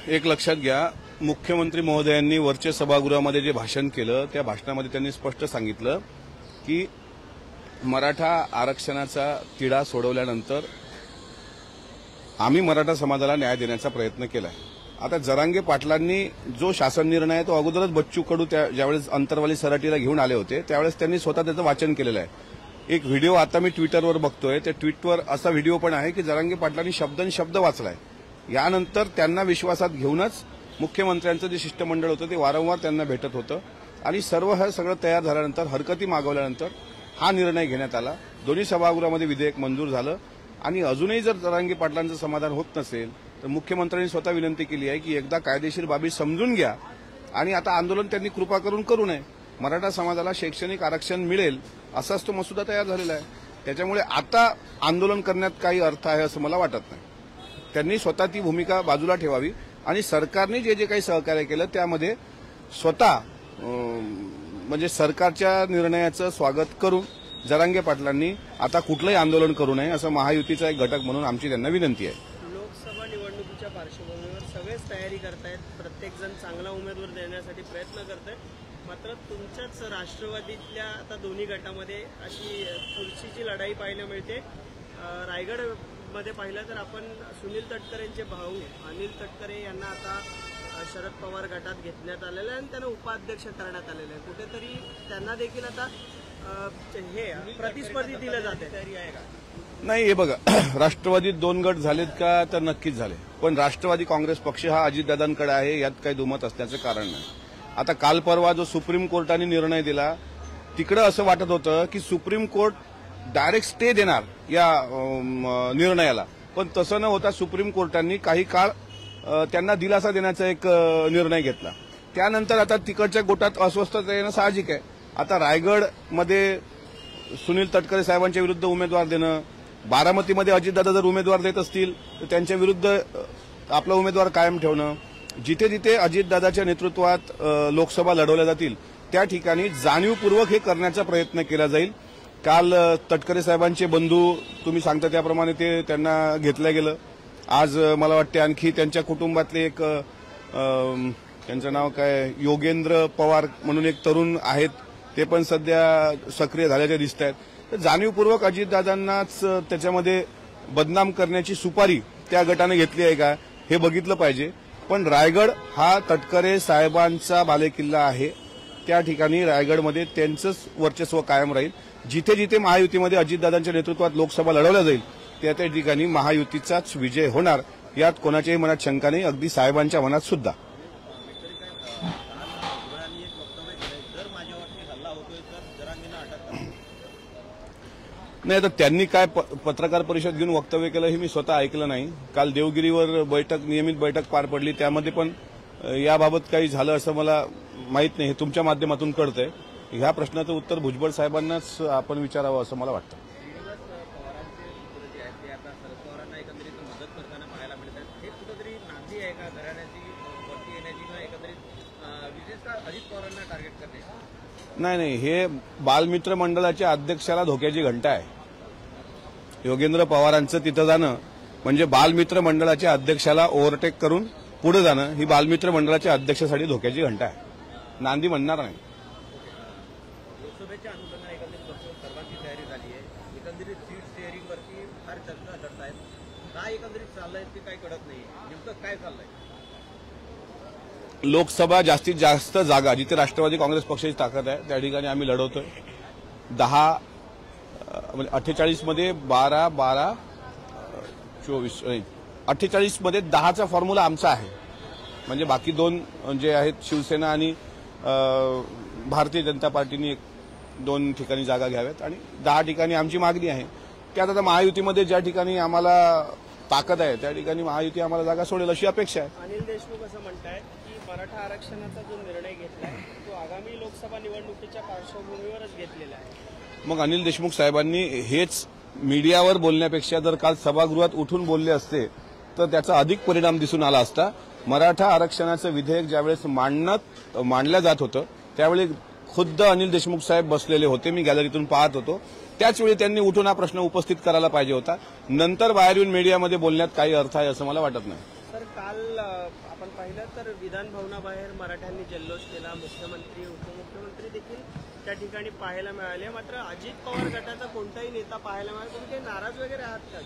एक लक्षात घ्या, मुख्यमंत्री महोदयांनी वरच्या सभागृहामध्ये जे भाषण केलं त्या भाषणामध्ये त्यांनी स्पष्ट सांगितलं की मराठा आरक्षणाचा तिढा सोडवल्यानंतर आम्ही मराठा समाजाला न्याय देण्याचा प्रयत्न केलाय। आता जरांगे पाटलांनी जो शासन निर्णय आहे तो अगोदरच बच्चू कडू ज्यावेळेस अंतरवाली सराटीला घेऊन आले होते त्यावेळेस त्यांनी स्वतः त्याचं वाचन केलेलं आहे। एक व्हिडिओ आता मी ट्विटरवर बघतोय, त्या ट्विटवर असा व्हिडिओ पण आहे की जरांगे पाटलांनी शब्द वाचलाय। यानंतर त्यांना विश्वासात घेऊनच मुख्यमंत्र्यांचं जे शिष्टमंडळ होतं ते वारंवार त्यांना भेटत होतं आणि हे सगळं तयार झाल्यानंतर हरकती मागवल्यानंतर हा निर्णय घेण्यात आला। दोन्ही सभागृहामध्ये विधेयक मंजूर झालं आणि अजूनही जर जरांगे पाटलांचं समाधान होत नसेल तर मुख्यमंत्र्यांनी स्वतः विनंती केली आहे की एकदा कायदेशीर बाबी समजून घ्या आणि आता आंदोलन त्यांनी कृपा करून करू नये। मराठा समाजाला शैक्षणिक आरक्षण मिळेल असाच तो मसुदा तयार झालेला आहे। त्याच्यामुळे आता आंदोलन करण्यात काही अर्थ आहे असं मला वाटत नाही। त्यांनी स्वतः ती भूमिका बाजूला ठेवावी आणि सरकारने जे काही सहकार्य केलं त्यामध्ये स्वतः म्हणजे सरकारच्या निर्णयाचं स्वागत करून जरांगे पाटलांनी आता कुठलंही आंदोलन करू नये असं महायुतीचा एक घटक म्हणून आमची त्यांना विनंती आहे। लोकसभा निवडणुकीच्या पार्श्वभूमीवर सगळेच तयारी करतायत, प्रत्येकजण चांगला उमेदवार देण्यासाठी प्रयत्न करतायत, मात्र तुमच्याच राष्ट्रवादीतल्या आता दोन्ही गटामध्ये अशी खुर्चीची लढाई पाहायला मिळते। रायगडमध्ये पाहिलं तर आपण सुनील तटकरेंचे भाऊ अनिल तटकरे यांना आता शरद पवार गटात घेतण्यात आलेलं आहे आणि त्यांना उपाध्यक्ष करण्यात आलेलं आहे। कुठेतरी त्यांना देखील आता हे प्रतिस्पर्धी दिलं जाते। नाही, हे बघा, राष्ट्रवादीत दोन गट झालेत का तर नक्कीच झाले, पण राष्ट्रवादी काँग्रेस पक्ष हा अजितदादांकडे आहे यात काही दुमत असण्याचं कारण नाही। आता काल परवा जो सुप्रीम कोर्टाने निर्णय दिला तिकडे असं वाटत होतं की सुप्रीम कोर्ट डायरेक्ट स्टे देणार या निर्णयाला, पण तसं न होता सुप्रीम कोर्टाने काही काळ त्यांना दिलासा देण्याचा एक निर्णय घेतला। त्यानंतर आता तिकडच्या गोटात अस्वस्थता येणं साहजिक आहे। आता रायगडमध्ये सुनील तटकरे साहेबांच्या विरुद्ध उमेदवार देणं, बारामतीमध्ये अजितदादा जर उमेदवार देत असतील तर त्यांच्या विरुद्ध आपला उमेदवार कायम ठेवणं, जिथे जिथे अजितदादाच्या नेतृत्वात लोकसभा लढवल्या जातील त्या ठिकाणी जाणीवपूर्वक हे करण्याचा प्रयत्न केला जाईल। काल तटकरे साहेबांचे बंधू तुम्ही सांगता त्याप्रमाणे ते त्यांना घेतलं गेलं। आज मला वाटते आणखी त्यांच्या कुटुंबातले एक त्यांचं नाव काय योगेंद्र पवार म्हणून एक तरुण आहेत, ते पण सध्या सक्रिय झाल्याचे दिसत आहेत। तर जाणीवपूर्वक अजितदादांनाच त्याच्यामध्ये बदनाम करण्याची सुपारी त्या गटाने घेतली आहे का हे बघितलं पाहिजे। पण रायगड हा तटकरे साहेबांचा बालेकिल्ला आहे, त्या ठिकाणी रायगडमध्ये त्यांचंच वर्चस्व कायम राहील। जिथे जिथे महायुतीमध्ये अजितदादांच्या नेतृत्वात लोकसभा लढवल्या जाईल त्या त्या ठिकाणी महायुतीचाच विजय होणार यात कोणाच्याही मनात शंका नाही, अगदी साहेबांच्या मनात सुद्धा। नाही, तर त्यांनी काय पत्रकार परिषद घेऊन वक्तव्य केलं हे मी स्वतः ऐकलं नाही। काल देवगिरीवर नियमित बैठक पार पडली, त्यामध्ये पण याबाबत काही झालं असं मला माहीत नाही, हे तुमच्या माध्यमातून कळतंय। ह्या प्रश्नाचं उत्तर भुजबळ साहेबांनाच आपण विचारावं असं मला वाटतं। नाही, हे बालमित्र मंडळाच्या अध्यक्षाला धोक्याची घंटा आहे। योगेंद्र पवारांचं तिथं जाणं म्हणजे बालमित्र मंडळाच्या अध्यक्षाला ओव्हरटेक करून पुढे जाणं ही बालमित्र मंडळाच्या अध्यक्षासाठी धोक्याची घंटा आहे, नांदी म्हणणार नाही। लोकसभेच्या अनुषंगाने एकंदरीत सर्वांची तयारी झाली आहे, एकंदरीत सीट शेअरिंगवरती फार चर्चा करतायत, काय एकंदरीत चाललंय ते काही कळत नाही, नेमकं काय चाललंय? लोकसभा जास्तीत जास्त जागा जिथे राष्ट्रवादी काँग्रेस पक्षाची ताकद आहे त्या ठिकाणी आम्ही लढवतोय। 48 मध्ये 12 24 48 मध्ये 10चा फॉर्म्युला आमचा आहे, म्हणजे बाकी दोन जे आहेत शिवसेना आणि भारतीय जनता पार्टीने 2 ठिकाणी जागा घ्याव्यात आणि 10 ठिकाणी आमची मागणी आहे। त्यात आता महायुतीमध्ये ज्या ठिकाणी आम्हाला ताकद आहे त्या ठिकाणी महायुती आम्हाला जागा सोडेल अशी अपेक्षा आहे। अनिल देशमुख असं म्हणतायत की मराठा आरक्षणाचा जो निर्णय घेतलाय तो आगामी लोकसभा निवडणुकीच्या पार्श्वभूमीवरच घेतलेला आहे। मग अनिल देशमुख साहेबांनी हेच मीडियावर बोलण्यापेक्षा जर काल सभागृहात उठून बोलले असते तर त्याचा अधिक परिणाम दिसून आला असता। मराठा आरक्षणाचं विधेयक ज्यावेळेस मांडलं जात होतं त्यावेळी खुद्द अनिल देशमुख साहेब बसलेले होते, मी गॅलरीतून पाहत होतो, त्याचवेळी त्यांनी उठून हा प्रश्न उपस्थित करायला पाहिजे होता। नंतर बाहेर येऊन मीडियामध्ये बोलण्यात काही अर्थ आहे असं मला वाटत नाही। काल आपण पाहिलं तर विधान भवनाबाहेर मराठ्यांनी जल्लोष केला, मुख्यमंत्री उपमुख्यमंत्री देखील त्या ठिकाणी पाहायला मिळाले. मात्र अजित पवार गटाचा कोणताही नेता पाहायला मिळाला. तुम्ही काही नाराज वगैरे आहात का?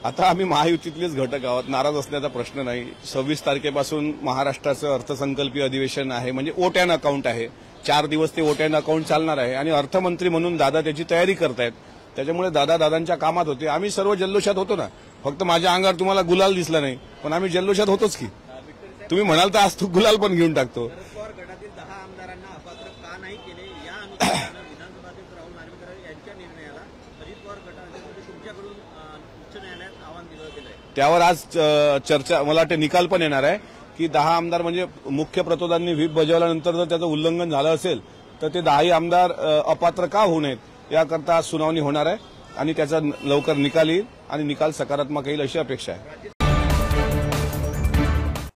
आता आम्ही महायुतीतलेच घटक आहोत, नाराज असण्याचा प्रश्न नाही. 26 तारखेपासून महाराष्ट्राचं अर्थसंकल्पीय अधिवेशन आहे, म्हणजे वोट अँड अकाउंट आहे. 4 दिवस ते वोट अँड अकाउंट चालणार आहे आणि अर्थमंत्री म्हणून दादा त्याची तयारी करतायत. त्याच्यामुळे दादांच्या कामात होते. आम्ही सर्व जल्लोषात होतो ना. फक्त माझ्या अंगावर तुम्हाला गुलाल दिसला नाही, पण आम्ही जल्लोषात होतोच की. तुम्ही म्हणाल तर आज तू गुलाल पण घेऊन टाकतो. शरद पवार गटातील 10 आमदारांना अपात्र का नाही केले या अनुषंगाने विधानसभाध्यक्ष राहुल नार्वेकर यांच्या निर्णयाला अजित पवार गटामध्ये तुमच्याकडून उच्च न्यायालयात आव्हान दिलं गेलं आहे. त्यावर आज चर्चा, मला वाटतं निकाल पण येणार आहे की 10 आमदार म्हणजे मुख्य प्रतोदांनी व्हीप बजावल्यानंतर जर त्याचं उल्लंघन झालं असेल तर ते 10ही आमदार अपात्र का होऊ नयेत याकरता आज सुनावणी होणार आहे आणि त्याचा लवकर निकाल येईल आणि निकाल सकारात्मक येईल अशी अपेक्षा आहे.